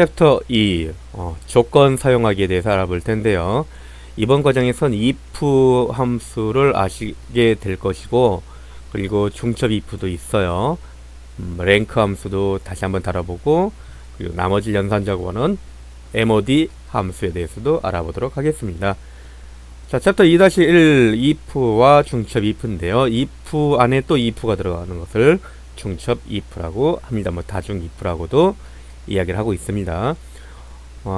챕터 2 조건 사용하기에 대해서 알아볼 텐데요. 이번 과정에선 if 함수를 아시게 될 것이고, 그리고 중첩 if도 있어요. 랭크 함수도 다시 한번 다뤄보고, 그리고 나머지 연산자고는 mod 함수에 대해서도 알아보도록 하겠습니다. 자, 챕터 2-1 if와 중첩 if인데요. if 안에 또 if가 들어가는 것을 중첩 if라고 합니다. 다중 if라고도 이야기를 하고 있습니다.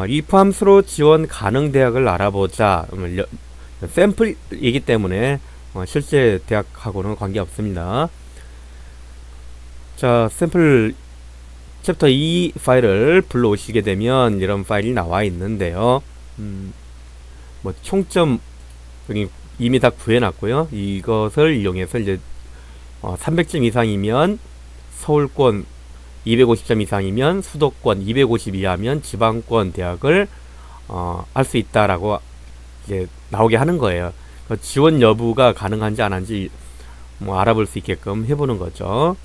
if 함수로 지원 가능 대학을 알아보자. 샘플이기 때문에 실제 대학하고는 관계없습니다. 자, 샘플 챕터 2 파일을 불러오시게 되면 이런 파일이 나와 있는데요. 총점 여기 이미 다 구해놨고요. 이것을 이용해서 이제 300점 이상이면 서울권, 250점 이상이면 수도권, 250 이하면 지방권 대학을 할 수 있다라고 이제 나오게 하는 거예요. 지원 여부가 가능한지 안 한지 알아볼 수 있게끔 해보는 거죠.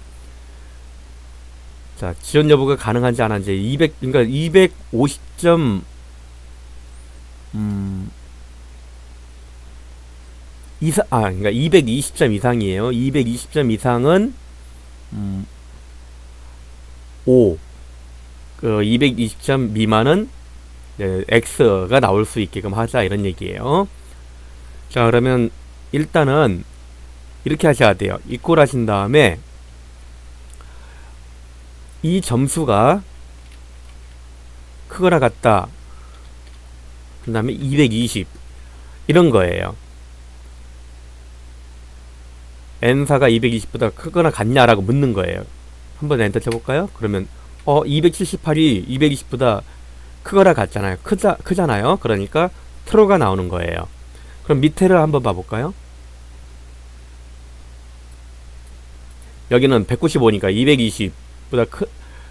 자, 지원 여부가 가능한지 안 한지 그러니까 250점 그러니까 220점 이상이에요. 220점 이상은 5, 220점 미만은 X가 나올 수 있게끔 하자, 이런 얘기예요. 자, 그러면 일단은 이렇게 하셔야 돼요. 이꼴 하신 다음에 이 점수가 크거나 같다, 그 다음에 220 이런 거예요. n사가 220보다 크거나 같냐라고 묻는 거예요. 한번 엔터 쳐볼까요? 그러면 278이 220보다 크거나 같잖아요. 크잖아요. 그러니까 true가 나오는 거예요. 그럼 밑에를 한번 봐볼까요? 여기는 195니까 220보다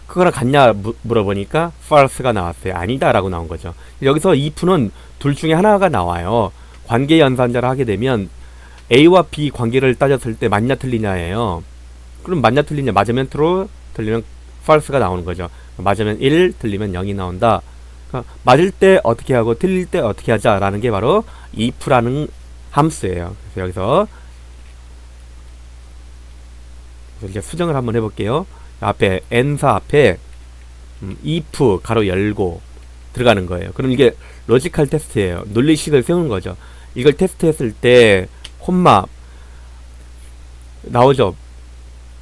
크거나 같냐 물어보니까 false가 나왔어요. 아니다 라고 나온 거죠. 여기서 if는 둘 중에 하나가 나와요. 관계 연산자를 하게 되면 A와 B 관계를 따졌을 때 맞냐 틀리냐예요. 그럼 맞냐 틀리냐, 맞으면 true, 틀리면 false가 나오는 거죠. 맞으면 1, 틀리면 0이 나온다. 그러니까 맞을 때 어떻게 하고 틀릴 때 어떻게 하자 라는 게 바로 if라는 함수예요. 그래서 여기서 이제 수정을 한번 해볼게요. 앞에 n사 앞에 if 가로 열고 들어가는 거예요. 그럼 이게 로지컬 테스트예요. 논리식을 세우는 거죠. 이걸 테스트했을 때 콤마 나오죠.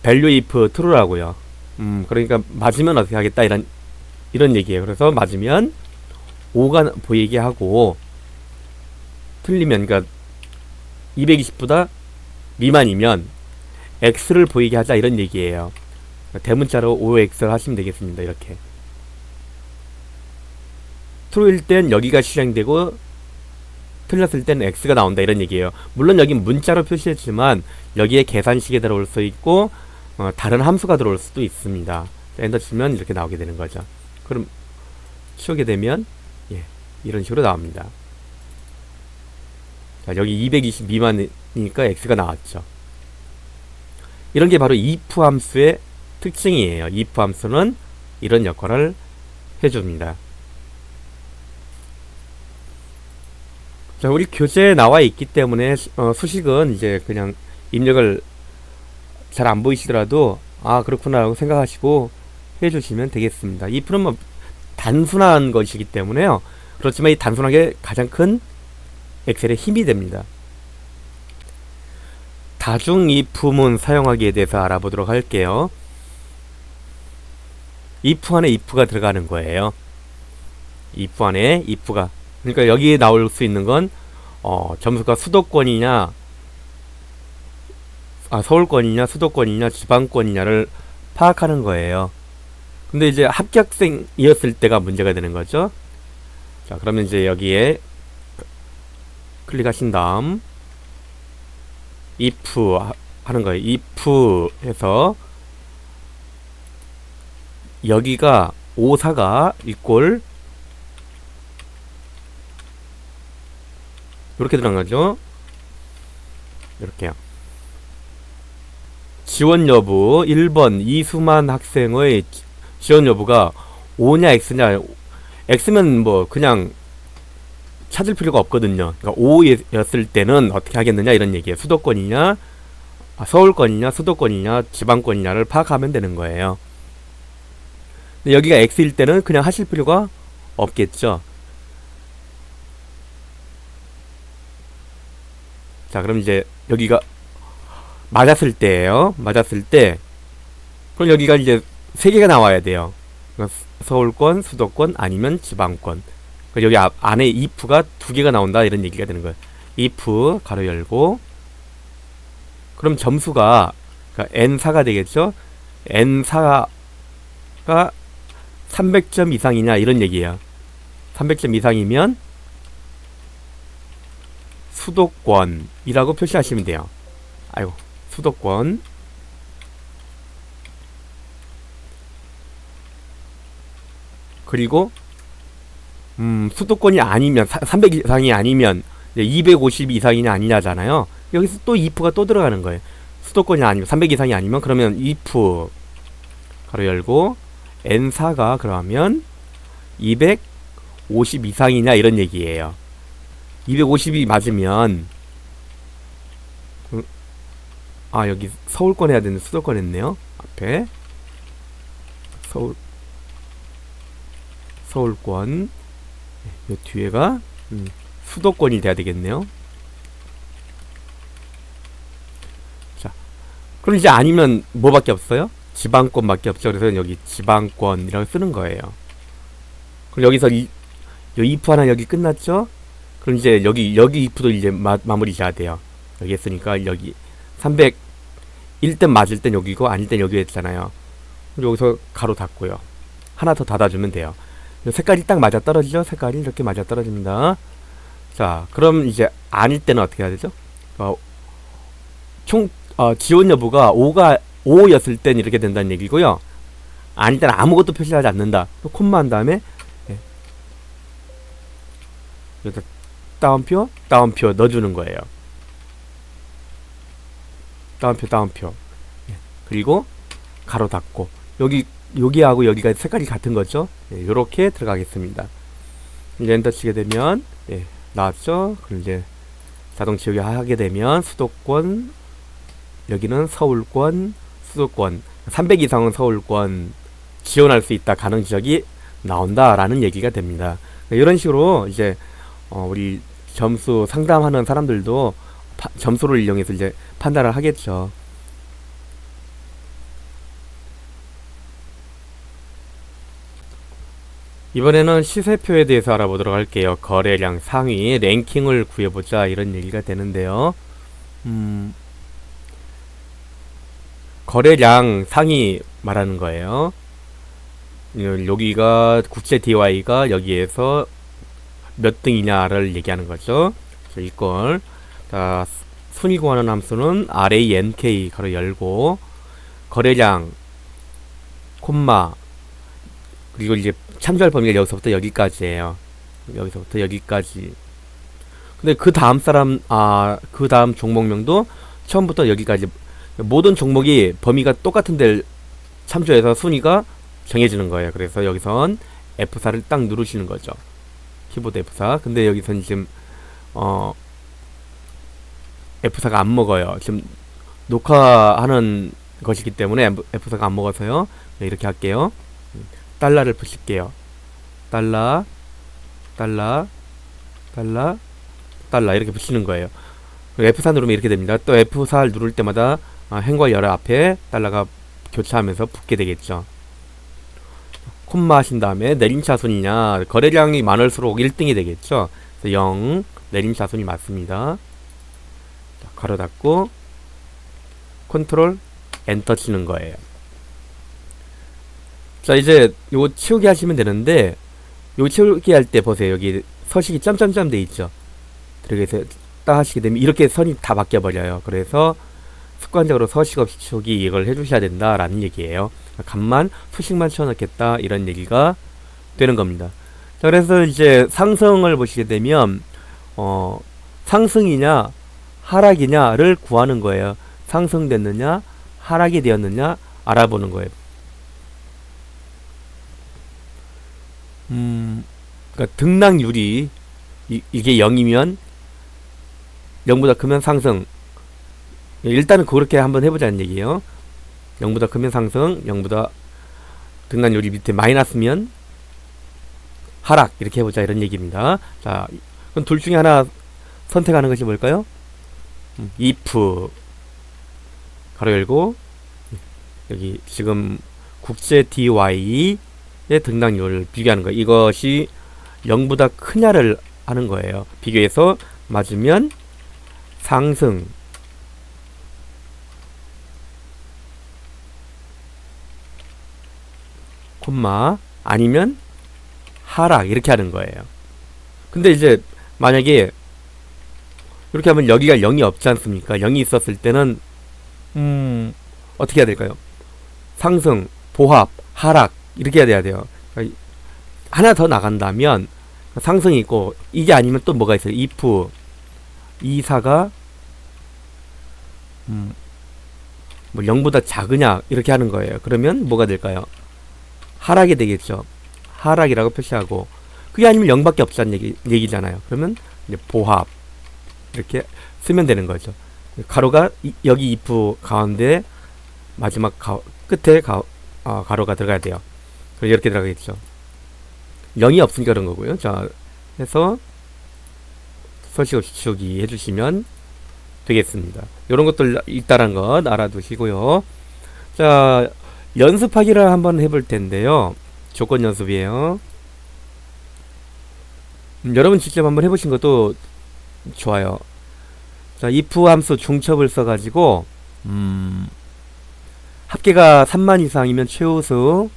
value if true라고요. 그러니까 맞으면 어떻게 하겠다, 이런 얘기예요. 그래서 맞으면 5가 보이게 하고, 틀리면, 그러니까 220보다 미만이면 x를 보이게 하자, 이런 얘기예요. 대문자로 5x를 하시면 되겠습니다. 이렇게 true일 땐 여기가 실행되고 틀렸을 때는 x가 나온다, 이런 얘기예요. 물론 여기 문자로 표시했지만 여기에 계산식에 들어올 수 있고 다른 함수가 들어올 수도 있습니다. 엔터 치면 이렇게 나오게 되는 거죠. 그럼 치우게 되면 이런 식으로 나옵니다. 자, 여기 220 미만이니까 x가 나왔죠. 이런 게 바로 if 함수의 특징이에요. if 함수는 이런 역할을 해줍니다. 자, 우리 교재에 나와 있기 때문에 수식은 이제 그냥 입력을 잘 안 보이시더라도 그렇구나 라고 생각하시고 해주시면 되겠습니다. if는 단순한 것이기 때문에요. 그렇지만 이 단순하게 가장 큰 엑셀의 힘이 됩니다. 다중 if문 사용하기에 대해서 알아보도록 할게요. if 안에 if가 들어가는 거예요. if 안에 if가, 그러니까 여기에 나올 수 있는 건 점수가 수도권이냐, 서울권이냐, 수도권이냐, 지방권이냐를 파악하는 거예요. 근데 이제 합격생이었을 때가 문제가 되는 거죠. 자, 그러면 이제 여기에 클릭하신 다음 if 하는 거예요. if 해서 여기가 54가 이꼴 이렇게 들어간 거죠. 이렇게요. 지원 여부 1번 이수만 학생의 지원 여부가 O냐 X냐. X면 뭐 그냥 찾을 필요가 없거든요. 그러니까 O였을 때는 어떻게 하겠느냐 이런 얘기예요. 수도권이냐, 서울권이냐, 수도권이냐, 지방권이냐를 파악하면 되는 거예요. 근데 여기가 X일 때는 그냥 하실 필요가 없겠죠. 자, 그럼 이제 여기가 맞았을 때예요. 맞았을 때, 그럼 여기가 이제 세 개가 나와야 돼요. 그러니까 서울권, 수도권, 아니면 지방권. 여기 안에 if가 두 개가 나온다 이런 얘기가 되는 거예요. if 가로 열고, 그럼 점수가 그러니까 n4가 되겠죠. n4가 300점 이상이냐 이런 얘기예요. 300점 이상이면 수도권이라고 표시하시면 돼요. 아이고, 수도권. 그리고 수도권이 아니면 300 이상이 아니면 250 이상이냐 아니냐잖아요. 여기서 또 if가 또 들어가는 거예요. 수도권이 아니면 300 이상이 아니면 그러면 if 가로 열고 n4가 그러면 250 이상이냐 이런 얘기예요. 250이 맞으면 여기 서울권 해야 되는데 수도권 했네요. 앞에 서울권 요 뒤에가 수도권이 돼야 되겠네요. 자, 그럼 이제 아니면 뭐밖에 없어요? 지방권밖에 없죠. 그래서 여기 지방권이라고 쓰는 거예요. 그럼 여기서 요 if 하나 여기 끝났죠? 그럼 이제 여기 if도 이제 마무리 져야 돼요. 여기 했으니까 여기 301등 맞을 땐 여기고 아닐 땐 여기 했잖아요. 여기서 가로 닫고요. 하나 더 닫아주면 돼요. 색깔이 딱 맞아 떨어지죠? 색깔이 이렇게 맞아 떨어집니다. 자, 그럼 이제 아닐 때는 어떻게 해야 되죠? 지원 여부가 5였을 땐 이렇게 된다는 얘기고요. 아닐 때는 아무것도 표시하지 않는다. 또 콤마 한 다음에 여기다 따옴표 넣어주는 거예요. 따옴표. 그리고 가로 닫고 여기하고 여기가 색깔이 같은 거죠. 요렇게 들어가겠습니다. 이제 엔터 치게 되면 나왔죠. 그럼 이제 자동 지우개 하게 되면 수도권, 여기는 서울권, 수도권 300 이상은 서울권 지원할 수 있다 가능 지역이 나온다라는 얘기가 됩니다. 이런 식으로 이제 우리 점수 상담하는 사람들도 점수를 이용해서 이제 판단을 하겠죠. 이번에는 시세표에 대해서 알아보도록 할게요. 거래량 상위 랭킹을 구해보자 이런 얘기가 되는데요. 거래량 상위 말하는 거예요. 여기가 국제 DY가 여기에서 몇 등이냐를 얘기하는 거죠. 이걸 순위 구하는 함수는 RANK 가로 열고 거래량 콤마 그리고 이제 참조할 범위가 여기서부터 여기까지예요. 여기서부터 여기까지. 근데 그 다음 그 다음 종목명도 처음부터 여기까지 모든 종목이 범위가 똑같은 데를 참조해서 순위가 정해지는 거예요. 그래서 여기선 F4를 딱 누르시는 거죠. 키보드 F4. 근데 여기선 지금 F4가 안 먹어요. 지금 녹화하는 것이기 때문에 F4가 안 먹어서요. 네, 이렇게 할게요. 달러를 푸실게요. 달러 이렇게 붙이는 거예요. F4 누르면 이렇게 됩니다. 또 F4를 누를 때마다 행과 열어 앞에 달러가 교차하면서 붙게 되겠죠. 콤마 하신 다음에 내림차순이냐 거래량이 많을수록 1등이 되겠죠. 그래서 0 내림차순이 맞습니다. 자, 가로 닫고 컨트롤 엔터 치는 거예요. 자, 이제 요거 치우기 하시면 되는데 요거 치우기 할 때 보세요. 여기 서식이 점점점 돼 있죠. 그래서 딱 하시게 되면 이렇게 선이 다 바뀌어 버려요. 그래서 습관적으로 서식 없이 치우기 이걸 해주셔야 된다라는 얘기예요. 값만 수식만 치워놓겠다 이런 얘기가 되는 겁니다. 자, 그래서 이제 상승을 보시게 되면 상승이냐 하락이냐를 구하는 거예요. 상승됐느냐 하락이 되었느냐 알아보는 거예요. 그러니까 등락률이 이게 0이면 0보다 크면 상승. 일단은 그렇게 한번 해보자는 얘기예요. 0보다 크면 상승, 0보다 등락률이 밑에 마이너스면 하락. 이렇게 해보자 이런 얘기입니다. 자, 그럼 둘 중에 하나 선택하는 것이 뭘까요? if 가로 열고 여기 지금 국제 DY의 등락률을 비교하는 거예요. 이것이 0보다 크냐를 하는 거예요. 비교해서 맞으면 상승, 콤마 아니면 하락 이렇게 하는 거예요. 근데 이제 만약에 이렇게 하면 여기가 0이 없지 않습니까? 0이 있었을 때는 어떻게 해야 될까요? 상승, 보합, 하락 이렇게 해야 돼요. 그러니까 하나 더 나간다면 상승이 있고 이게 아니면 또 뭐가 있어요? if 이사가 뭐 0보다 작으냐 이렇게 하는 거예요. 그러면 뭐가 될까요? 하락이 되겠죠. 하락이라고 표시하고 그게 아니면 0밖에 없다는 얘기잖아요. 그러면 이제 보합 이렇게 쓰면 되는 거죠. 가로가 여기 if 가운데 마지막 끝에 가로가 들어가야 돼요. 그래서 이렇게 들어가겠죠. 0이 없으니까 그런 거고요. 자, 해서 서식 없이 치우기 해주시면 되겠습니다. 이런 것들 있다는 것 알아두시고요. 자, 연습하기를 한번 해볼 텐데요. 조건 연습이에요. 여러분 직접 한번 해보신 것도 좋아요. 자, if 함수 중첩을 써가지고 합계가 3만 이상이면 최우수,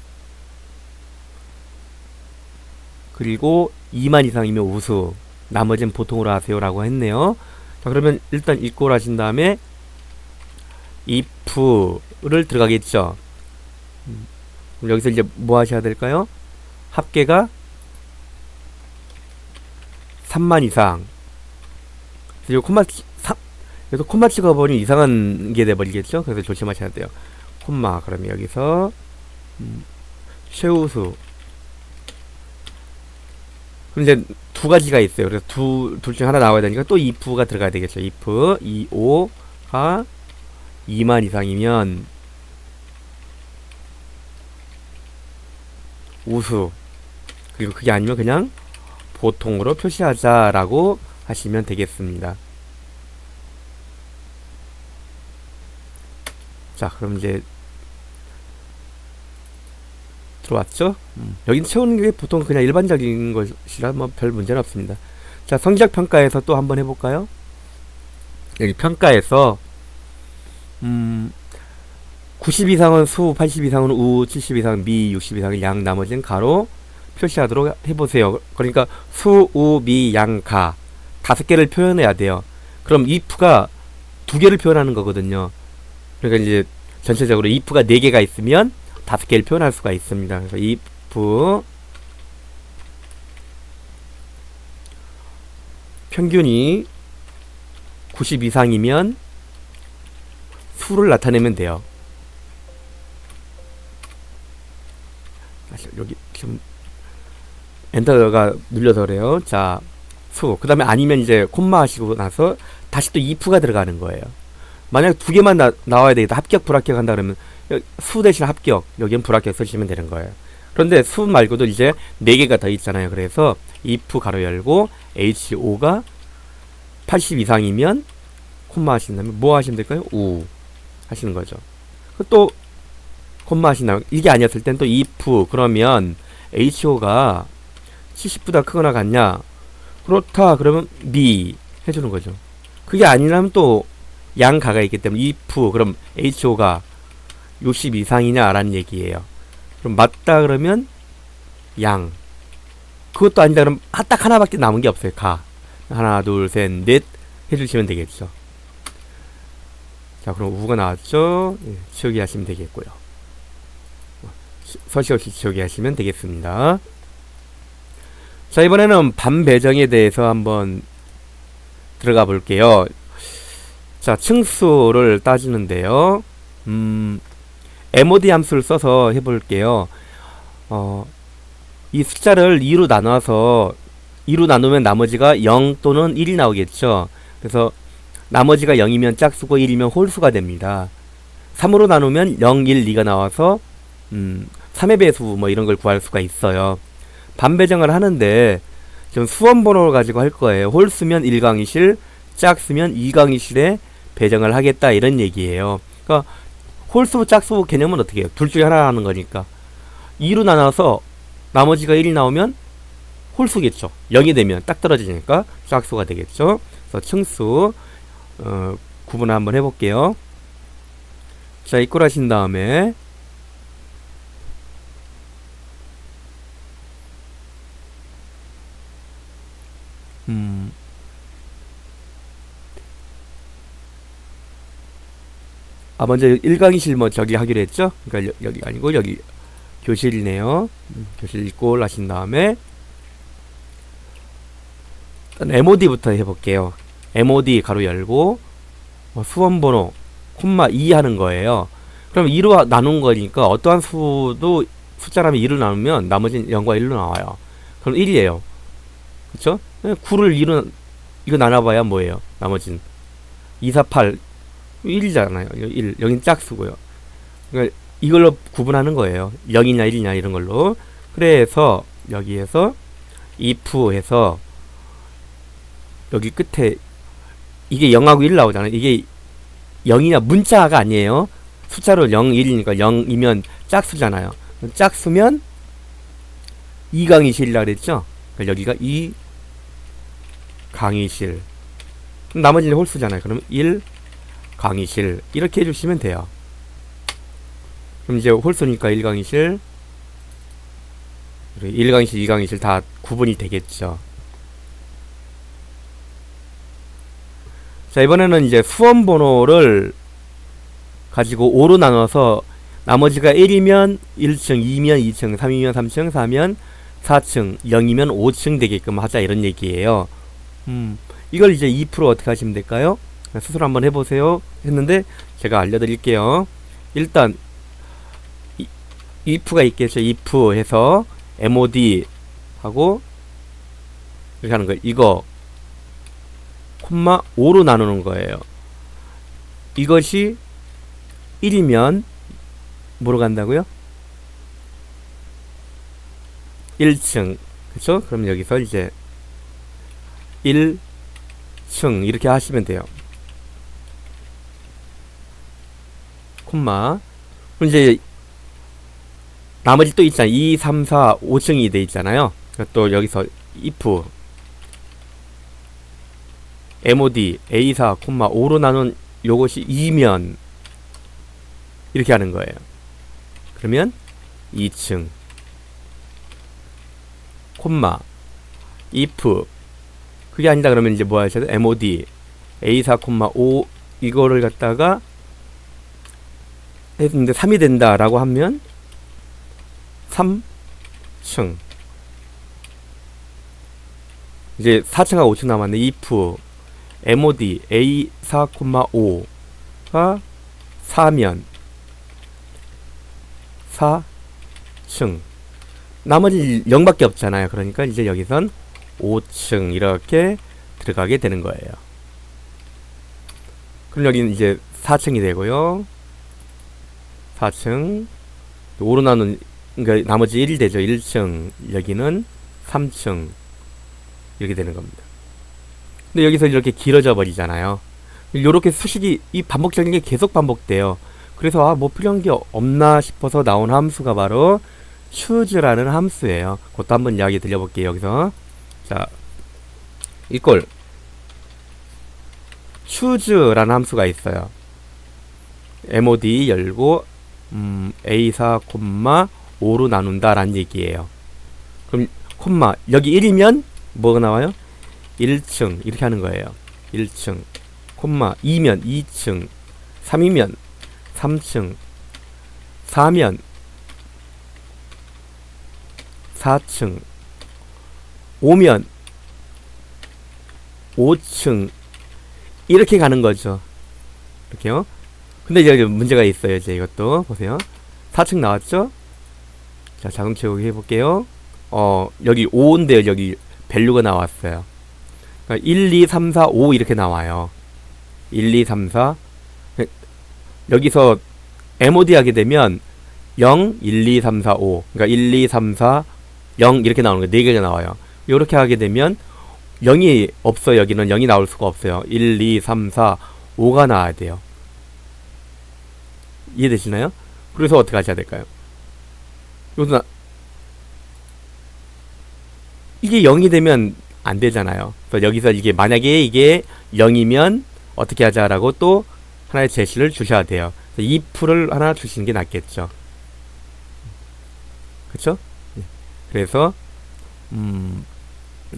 그리고 2만 이상이면 우수, 나머지는 보통으로 하세요 라고 했네요. 자, 그러면 일단 equal 하신 다음에 if를 들어가겠죠. 그럼 여기서 이제 뭐 하셔야 될까요? 합계가 3만 이상. 그리고 여기서 콤마 찍어버리면 이상한 게 돼버리겠죠? 그래서 조심하셔야 돼요. 콤마. 그러면 여기서 최우수. 그럼 이제 두 가지가 있어요. 그래서 둘 중 하나 나와야 되니까 또 if가 들어가야 되겠죠. if 25가 2만 이상이면 우수. 그리고 그게 아니면 그냥 보통으로 표시하자라고 하시면 되겠습니다. 자, 그럼 이제 들어왔죠? 여기는 채우는 게 보통 그냥 일반적인 것이라 뭐 별 문제는 없습니다. 자, 성적 평가에서 또 한번 해볼까요? 여기 평가에서 90 이상은 수, 80 이상은 우, 70 이상은 미, 60 이상은 양, 나머지는 가로 표시하도록 해보세요. 그러니까 수, 우, 미, 양, 가 5개를 표현해야 돼요. 그럼 if가 2개를 표현하는 거거든요. 그러니까 이제 전체적으로 if가 4개가 있으면 5개를 표현할 수가 있습니다. 그래서 if 평균이 90 이상이면 수를 나타내면 돼요. 여기 지금 엔터가 눌려서 그래요. 자, 수. 그 다음에 아니면 이제 콤마 하시고 나서 다시 또 if가 들어가는 거예요. 만약 2개만 나와야 되겠다. 합격, 불합격 한다 그러면 수 대신 합격, 여기는 불합격 쓰시면 되는 거예요. 그런데 수 말고도 이제 4개가 더 있잖아요. 그래서 if 가로 열고 HO가 80 이상이면 콤마 하신다면 뭐 하시면 될까요? 우 하시는 거죠. 또 콤마 하신다면 이게 아니었을 땐 또 if 그러면 HO가 70보다 크거나 같냐? 그렇다 그러면 미 해주는 거죠. 그게 아니라면 또 양가가 있기 때문에 if 그럼 HO가 60 이상이냐 라는 얘기예요. 그럼 맞다 그러면 양. 그것도 아니다 그러면 딱 하나밖에 남은 게 없어요. 가. 하나 둘 셋 넷 해주시면 되겠죠. 자, 그럼 우가 나왔죠. 예, 치우기 하시면 되겠고요. 서식 없이 치우기 하시면 되겠습니다. 자, 이번에는 반배정에 대해서 한번 들어가 볼게요. 자, 층수를 따지는데요. mod 함수를 써서 해볼게요. 이 숫자를 2로 나눠서 2로 나누면 나머지가 0 또는 1이 나오겠죠. 그래서 나머지가 0이면 짝수고 1이면 홀수가 됩니다. 3으로 나누면 0, 1, 2가 나와서 3의 배수 뭐 이런 걸 구할 수가 있어요. 반배정을 하는데 지금 수원번호를 가지고 할 거예요. 홀수면 1강이실, 짝수면 2강이실에 배정을 하겠다 이런 얘기예요. 그러니까 홀수, 짝수 개념은 어떻게 해요? 둘 중에 하나 하는 거니까 2로 나눠서 나머지가 1이 나오면 홀수겠죠. 0이 되면 딱 떨어지니까 짝수가 되겠죠. 그래서 층수 구분을 한번 해볼게요. 자, 이꼴 하신 다음에 먼저 1강의실 뭐 저기 하기로 했죠? 그러니까 여기 아니고 여기 교실이네요. 교실 이꼴 하신 다음에 일단 MOD부터 해볼게요. MOD 가로 열고 수원번호 콤마 2 하는 거예요. 그럼 2로 나눈 거니까 어떠한 수도 숫자라면 2로 나누면 나머지는 0과 1로 나와요. 그럼 1이에요. 그쵸? 9를 2로 이거 나눠봐야 뭐예요? 나머지는 2, 4, 8 1이잖아요. 1, 여긴 짝수고요. 그러니까 이걸로 구분하는 거예요. 0이냐 1이냐 이런 걸로. 그래서 여기에서 if 해서 여기 끝에 이게 0하고 1 나오잖아요. 이게 0이냐 문자가 아니에요. 숫자로 0, 1이니까 0이면 짝수잖아요. 짝수면 2강이실이라 그랬죠. 그러니까 여기가 2강이실. 나머지는 홀수잖아요. 그럼 1강이실 이렇게 해주시면 돼요. 그럼 이제 홀수니까 1강이실, 1강이실, 2강이실 다 구분이 되겠죠. 자, 이번에는 이제 수원번호를 가지고 5로 나눠서 나머지가 1이면 1층, 2면 2층, 3이면 3층, 4면 4층, 0이면 5층 되게끔 하자 이런 얘기예요. 이걸 이제 2% 어떻게 하시면 될까요? 스스로 한번 해보세요 했는데 제가 알려드릴게요. 일단 if가 있겠죠. if 해서 mod 하고 이렇게 하는 거예요. 이거 콤마 5로 나누는 거예요. 이것이 1이면 뭐로 간다고요? 1층. 그쵸? 그럼 여기서 이제 1층 이렇게 하시면 돼요. 콤마. 그럼 이제 나머지 또 있잖아요. 2, 3, 4, 5층이 돼 있잖아요. 또 여기서 if mod a4, 5로 나눈 요것이 2면 이렇게 하는 거예요. 그러면 2층 콤마 if 그게 아니다 그러면 이제 뭐 하셔야 돼? mod a4, 5 이거를 갖다가 했는데 3이 된다 라고 하면 3층 이제 4층하고 5층 남았네. if mod a4, 5가 4면 4층 나머지 0밖에 없잖아요. 그러니까 이제 여기선 5층 이렇게 들어가게 되는 거예요. 그럼 여기는 이제 4층이 되고요. 4층 5로 나눈 그러니까 나머지 1이 되죠. 1층 여기는 3층 이렇게 되는 겁니다. 근데 여기서 이렇게 길어져 버리잖아요. 요렇게 수식이 이 반복적인 게 계속 반복돼요. 그래서 뭐 필요한 게 없나 싶어서 나온 함수가 바로 choose라는 함수예요. 그것도 한번 이야기 드려볼게요. 여기서 자 이꼴 choose라는 함수가 있어요. mod 열고 a4, 5로 나눈다 라는 얘기예요. 그럼 콤마 여기 1이면 뭐가 나와요? 1층 이렇게 하는 거예요. 1층 콤마 2면 2층 3이면 3층 4면 4층 5면 5층 이렇게 가는 거죠. 이렇게요. 근데 이제 문제가 있어요. 이제 이것도 보세요. 4층 나왔죠? 자, 자동 채우기 해볼게요. 여기 5인데요. 여기 밸류가 나왔어요. 그러니까 1, 2, 3, 4, 5 이렇게 나와요. 1, 2, 3, 4. 여기서 MOD 하게 되면 0, 1, 2, 3, 4, 5. 그러니까 1, 2, 3, 4, 0 이렇게 나오는 거 4개가 나와요. 이렇게 하게 되면 0이 없어요. 여기는 0이 나올 수가 없어요. 1, 2, 3, 4, 5가 나와야 돼요. 이해되시나요? 그래서 어떻게 하셔야 될까요? 이게 0이 되면 안 되잖아요. 그래서 여기서 이게 만약에 이게 0이면 어떻게 하자라고 또 하나의 제시를 주셔야 돼요. 그래서 if를 하나 주시는 게 낫겠죠. 그쵸? 그래서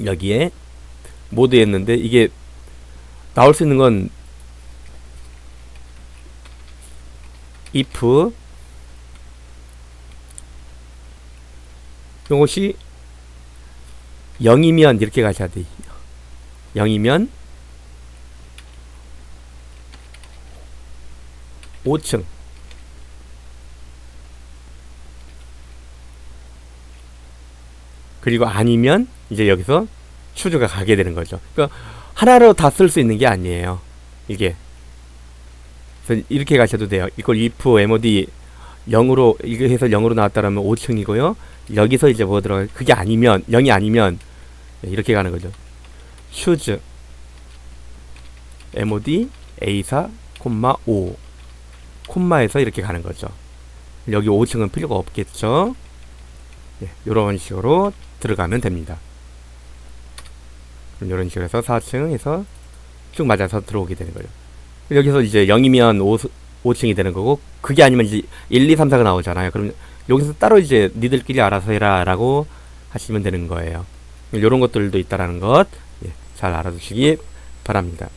여기에 모드 했는데 이게 나올 수 있는 건 if 이것이 0이면 이렇게 가셔야 돼요. 0이면 5층 그리고 아니면 이제 여기서 추주가 가게 되는 거죠. 그러니까 하나로 다 쓸 수 있는 게 아니에요. 이게 그래서 이렇게 가셔도 돼요. 이걸 if mod 0으로 이거 해서 0으로 나왔다라면 5층이고요. 여기서 이제 뭐 들어가요? 그게 아니면 0이 아니면 이렇게 가는 거죠. choose mod a4, 5 콤마에서 이렇게 가는 거죠. 여기 5층은 필요가 없겠죠. 이런 식으로 들어가면 됩니다. 그럼 이런 식으로 해서 4층에서 쭉 맞아서 들어오게 되는 거예요. 여기서 이제 0이면 5층이 되는 거고, 그게 아니면 이제 1, 2, 3, 4가 나오잖아요. 그럼 여기서 따로 이제 니들끼리 알아서 해라 라고 하시면 되는 거예요. 이런 것들도 있다라는 것, 잘 알아두시기 바랍니다.